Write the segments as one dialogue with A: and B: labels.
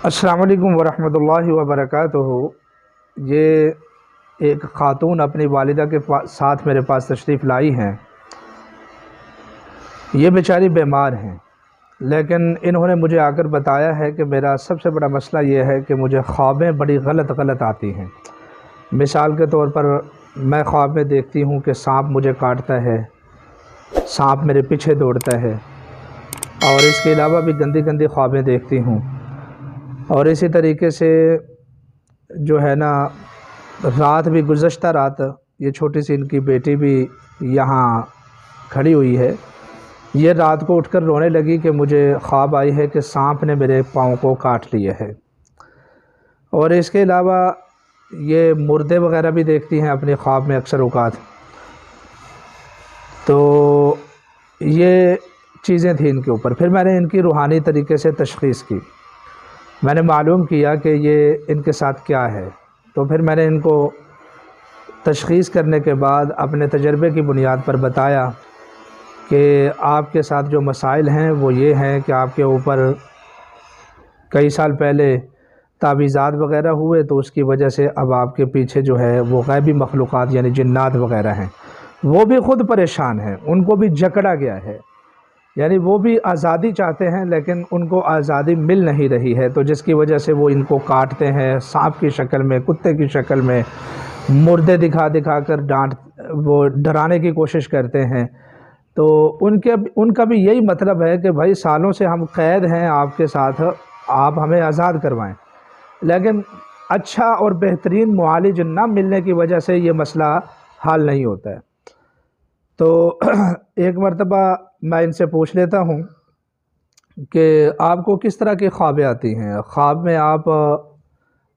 A: السلام علیکم ورحمۃ اللہ وبرکاتہ۔ یہ ایک خاتون اپنی والدہ کے ساتھ میرے پاس تشریف لائی ہیں۔ یہ بیچاری بیمار ہیں، لیکن انہوں نے مجھے آ کر بتایا ہے کہ میرا سب سے بڑا مسئلہ یہ ہے کہ مجھے خوابیں بڑی غلط آتی ہیں۔ مثال کے طور پر میں خواب میں دیکھتی ہوں کہ سانپ مجھے کاٹتا ہے، سانپ میرے پیچھے دوڑتا ہے، اور اس کے علاوہ بھی گندی خوابیں دیکھتی ہوں۔ اور اسی طریقے سے جو ہے نا، رات بھی گزشتہ رات یہ چھوٹی سی ان کی بیٹی بھی یہاں کھڑی ہوئی ہے، یہ رات کو اٹھ کر رونے لگی کہ مجھے خواب آئی ہے کہ سانپ نے میرے پاؤں کو کاٹ لیا ہے۔ اور اس کے علاوہ یہ مردے وغیرہ بھی دیکھتی ہیں اپنے خواب میں اکثر اوقات۔ تو یہ چیزیں تھیں ان کے اوپر۔ پھر میں نے ان کی روحانی طریقے سے تشخیص کی، میں نے معلوم کیا کہ یہ ان کے ساتھ کیا ہے۔ تو پھر میں نے ان کو تشخیص کرنے کے بعد اپنے تجربے کی بنیاد پر بتایا کہ آپ کے ساتھ جو مسائل ہیں وہ یہ ہیں کہ آپ کے اوپر کئی سال پہلے تعویذات وغیرہ ہوئے، تو اس کی وجہ سے اب آپ کے پیچھے جو ہے وہ غیبی مخلوقات یعنی جنات وغیرہ ہیں، وہ بھی خود پریشان ہیں، ان کو بھی جکڑا گیا ہے، یعنی وہ بھی آزادی چاہتے ہیں لیکن ان کو آزادی مل نہیں رہی ہے، تو جس کی وجہ سے وہ ان کو کاٹتے ہیں، سانپ کی شکل میں، کتے کی شکل میں، مردے دکھا کر وہ ڈرانے کی کوشش کرتے ہیں۔ تو ان کا بھی یہی مطلب ہے کہ بھائی سالوں سے ہم قید ہیں آپ کے ساتھ، آپ ہمیں آزاد کروائیں، لیکن اچھا اور بہترین معالج نہ ملنے کی وجہ سے یہ مسئلہ حل نہیں ہوتا ہے۔ تو ایک مرتبہ میں ان سے پوچھ لیتا ہوں کہ آپ کو کس طرح کی خوابیں آتی ہیں؟ خواب میں آپ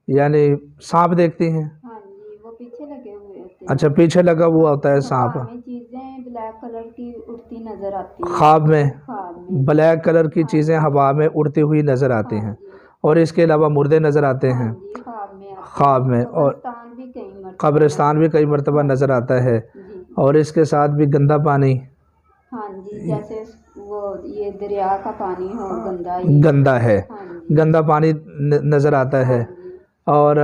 A: یعنی سانپ دیکھتی ہیں؟
B: ہاں جی، وہ پیچھے لگے ہوئے ہوتے ہیں۔
A: اچھا، پیچھے لگا ہوا ہوتا ہے سانپ۔
B: خواب میں چیزیں بلیک کلر کی اڑتی نظر آتی ہیں۔
A: خواب میں
B: خواب میں
A: بلیک کلر کی چیزیں ہوا میں اڑتی ہوئی نظر آتی ہیں، اور اس کے علاوہ مردے نظر آتے ہیں خواب میں، اور قبرستان بھی کئی مرتبہ نظر آتا ہے، اور اس کے ساتھ بھی گندا پانی،
B: ہاں جی، جیسے وہ یہ دریا کا پانی ہو
A: گندا ہے، گندا پانی نظر آتا ہے۔ اور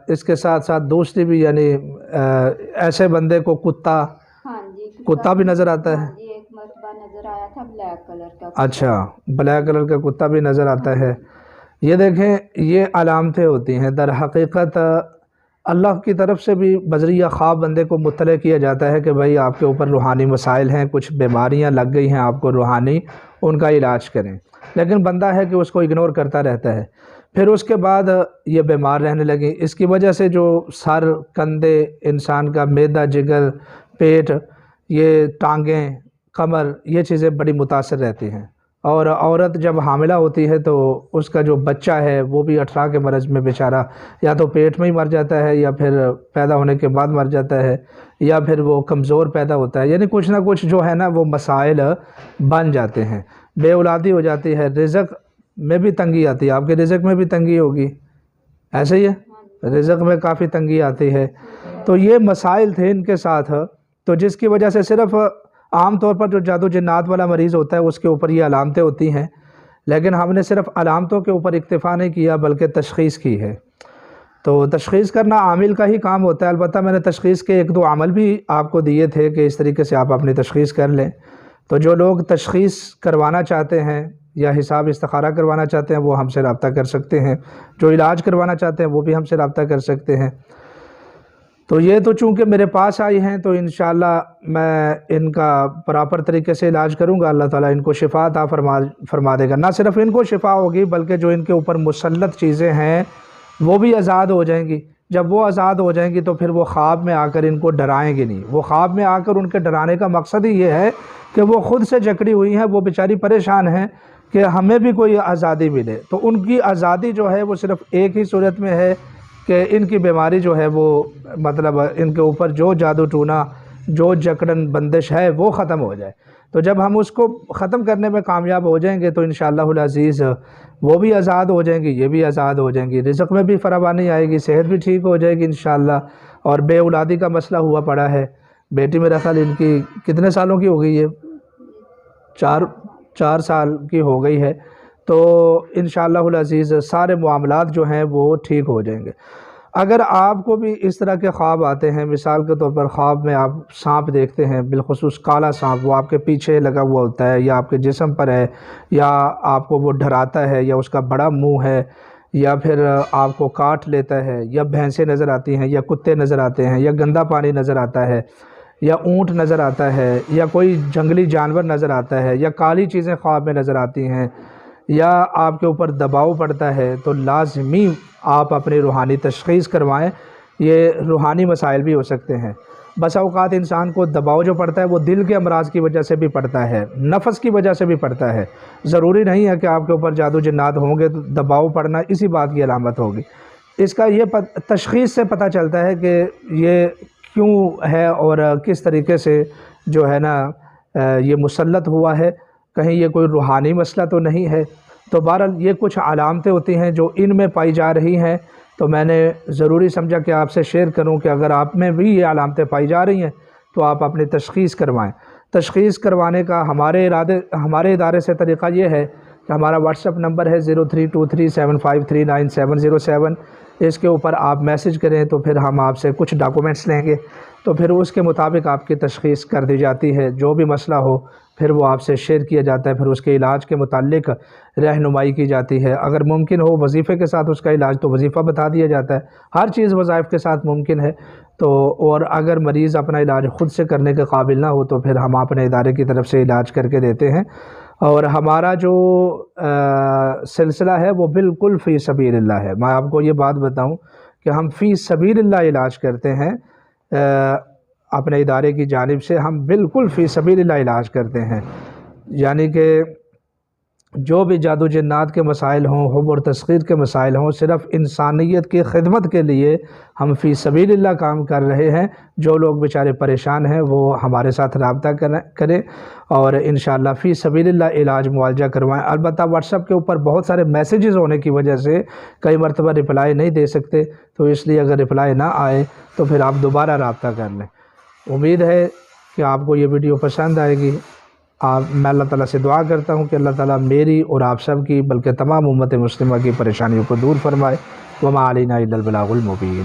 A: اس کے ساتھ ساتھ دوسری بھی یعنی ایسے بندے کو کتا بھی نظر آتا ہے۔
B: ایک مرتبہ نظر آیا تھا بلیک کلر کا۔
A: اچھا، بلیک کلر کا کتا بھی نظر آتا ہے۔ یہ دیکھیں، یہ علامتیں ہوتی ہیں۔ در حقیقت اللہ کی طرف سے بھی بذریعہ خواب بندے کو مطلع کیا جاتا ہے کہ بھائی آپ کے اوپر روحانی مسائل ہیں، کچھ بیماریاں لگ گئی ہیں آپ کو روحانی، ان کا علاج کریں، لیکن بندہ ہے کہ اس کو اگنور کرتا رہتا ہے۔ پھر اس کے بعد یہ بیمار رہنے لگی، اس کی وجہ سے جو سر، کندھے، انسان کا معدہ، جگر، پیٹ، یہ ٹانگیں، کمر، یہ چیزیں بڑی متاثر رہتی ہیں۔ اور عورت جب حاملہ ہوتی ہے تو اس کا جو بچہ ہے وہ بھی اٹھرا کے مرض میں بیچارہ یا تو پیٹ میں ہی مر جاتا ہے، یا پھر پیدا ہونے کے بعد مر جاتا ہے، یا پھر وہ کمزور پیدا ہوتا ہے، یعنی کچھ نہ کچھ جو ہے نا وہ مسائل بن جاتے ہیں، بے اولادی ہو جاتی ہے، رزق میں بھی تنگی آتی ہے۔ آپ کے رزق میں بھی تنگی ہوگی، ایسے ہی ہے، رزق میں کافی تنگی آتی ہے۔ تو یہ مسائل تھے ان کے ساتھ، تو جس کی وجہ سے صرف عام طور پر جو جادو جنات والا مریض ہوتا ہے اس کے اوپر یہ علامتیں ہوتی ہیں، لیکن ہم نے صرف علامتوں کے اوپر اکتفا نہیں کیا بلکہ تشخیص کی ہے۔ تو تشخیص کرنا عامل کا ہی کام ہوتا ہے، البتہ میں نے تشخیص کے ایک دو عمل بھی آپ کو دیے تھے کہ اس طریقے سے آپ اپنی تشخیص کر لیں۔ تو جو لوگ تشخیص کروانا چاہتے ہیں یا حساب استخارہ کروانا چاہتے ہیں وہ ہم سے رابطہ کر سکتے ہیں، جو علاج کروانا چاہتے ہیں وہ بھی ہم سے رابطہ کر سکتے ہیں۔ تو یہ تو چونکہ میرے پاس آئی ہیں تو انشاءاللہ میں ان کا پراپر طریقے سے علاج کروں گا، اللہ تعالیٰ ان کو شفا عطا فرما دے گا۔ نہ صرف ان کو شفا ہوگی بلکہ جو ان کے اوپر مسلط چیزیں ہیں وہ بھی آزاد ہو جائیں گی۔ جب وہ آزاد ہو جائیں گی تو پھر وہ خواب میں آ کر ان کو ڈرائیں گے نہیں۔ وہ خواب میں آ کر ان کے ڈرانے کا مقصد ہی یہ ہے کہ وہ خود سے جکڑی ہوئی ہیں، وہ بیچاری پریشان ہیں کہ ہمیں بھی کوئی آزادی ملے۔ تو ان کی آزادی جو ہے وہ صرف ایک ہی صورت میں ہے کہ ان کی بیماری جو ہے وہ مطلب ان کے اوپر جو جادو ٹونا، جو جکڑن بندش ہے وہ ختم ہو جائے۔ تو جب ہم اس کو ختم کرنے میں کامیاب ہو جائیں گے تو انشاءاللہ العزیز وہ بھی آزاد ہو جائیں گی، یہ بھی آزاد ہو جائیں گی، رزق میں بھی فراوانی آئے گی، صحت بھی ٹھیک ہو جائے گی انشاءاللہ۔ اور بے اولادی کا مسئلہ ہوا پڑا ہے، بیٹی میرا خیال ان کی کتنے سالوں کی ہو گئی ہے؟ 4 سال کی ہو گئی ہے۔ تو انشاءاللہ العزیز سارے معاملات جو ہیں وہ ٹھیک ہو جائیں گے۔ اگر آپ کو بھی اس طرح کے خواب آتے ہیں، مثال کے طور پر خواب میں آپ سانپ دیکھتے ہیں، بالخصوص کالا سانپ، وہ آپ کے پیچھے لگا ہوا ہوتا ہے یا آپ کے جسم پر ہے، یا آپ کو وہ ڈراتا ہے، یا اس کا بڑا منہ ہے، یا پھر آپ کو کاٹ لیتا ہے، یا بھینسیں نظر آتی ہیں، یا کتے نظر آتے ہیں، یا گندا پانی نظر آتا ہے، یا اونٹ نظر آتا ہے، یا کوئی جنگلی جانور نظر آتا ہے، یا کالی چیزیں خواب میں نظر آتی ہیں، یا آپ کے اوپر دباؤ پڑتا ہے، تو لازمی آپ اپنی روحانی تشخیص کروائیں۔ یہ روحانی مسائل بھی ہو سکتے ہیں۔ بس اوقات انسان کو دباؤ جو پڑتا ہے وہ دل کے امراض کی وجہ سے بھی پڑتا ہے، نفس کی وجہ سے بھی پڑتا ہے۔ ضروری نہیں ہے کہ آپ کے اوپر جادو جنات ہوں گے تو دباؤ پڑنا اسی بات کی علامت ہوگی۔ اس کا یہ تشخیص سے پتہ چلتا ہے کہ یہ کیوں ہے اور کس طریقے سے جو ہے نا یہ مسلط ہوا ہے، کہیں یہ کوئی روحانی مسئلہ تو نہیں ہے۔ تو بہرحال یہ کچھ علامتیں ہوتی ہیں جو ان میں پائی جا رہی ہیں، تو میں نے ضروری سمجھا کہ آپ سے شیئر کروں کہ اگر آپ میں بھی یہ علامتیں پائی جا رہی ہیں تو آپ اپنی تشخیص کروائیں۔ تشخیص کروانے کا ہمارے ادارے سے طریقہ یہ ہے کہ ہمارا واٹس ایپ نمبر ہے 032375390707۔ اس کے اوپر آپ میسج کریں تو پھر ہم آپ سے کچھ ڈاکومنٹس لیں گے، تو پھر اس کے مطابق آپ کی تشخیص کر دی جاتی ہے۔ جو بھی مسئلہ ہو پھر وہ آپ سے شیئر کیا جاتا ہے، پھر اس کے علاج کے متعلق رہنمائی کی جاتی ہے۔ اگر ممکن ہو وظیفے کے ساتھ اس کا علاج تو وظیفہ بتا دیا جاتا ہے، ہر چیز وظائف کے ساتھ ممکن ہے۔ تو اور اگر مریض اپنا علاج خود سے کرنے کے قابل نہ ہو تو پھر ہم اپنے ادارے کی طرف سے علاج کر کے دیتے ہیں۔ اور ہمارا جو سلسلہ ہے وہ بالکل فی سبیل اللہ ہے۔ میں آپ کو یہ بات بتاؤں کہ ہم فی سبیل اللہ علاج کرتے ہیں، اپنے ادارے کی جانب سے ہم بالکل فی سبیل اللہ علاج کرتے ہیں۔ یعنی کہ جو بھی جادو جنات کے مسائل ہوں، حب اور تسخیر کے مسائل ہوں، صرف انسانیت کی خدمت کے لیے ہم فی سبیل اللہ کام کر رہے ہیں۔ جو لوگ بیچارے پریشان ہیں وہ ہمارے ساتھ رابطہ کریں اور انشاءاللہ فی سبیل اللہ علاج معالجہ کروائیں۔ البتہ واٹس ایپ کے اوپر بہت سارے میسیجز ہونے کی وجہ سے کئی مرتبہ رپلائی نہیں دے سکتے، تو اس لیے اگر رپلائی نہ آئے تو پھر آپ دوبارہ رابطہ کر لیں۔ امید ہے کہ آپ کو یہ ویڈیو پسند آئے گی۔ میں اللہ تعالیٰ سے دعا کرتا ہوں کہ اللہ تعالیٰ میری اور آپ سب کی بلکہ تمام امت مسلمہ کی پریشانیوں کو دور فرمائے۔ وما علینا الا البلاغ المبین۔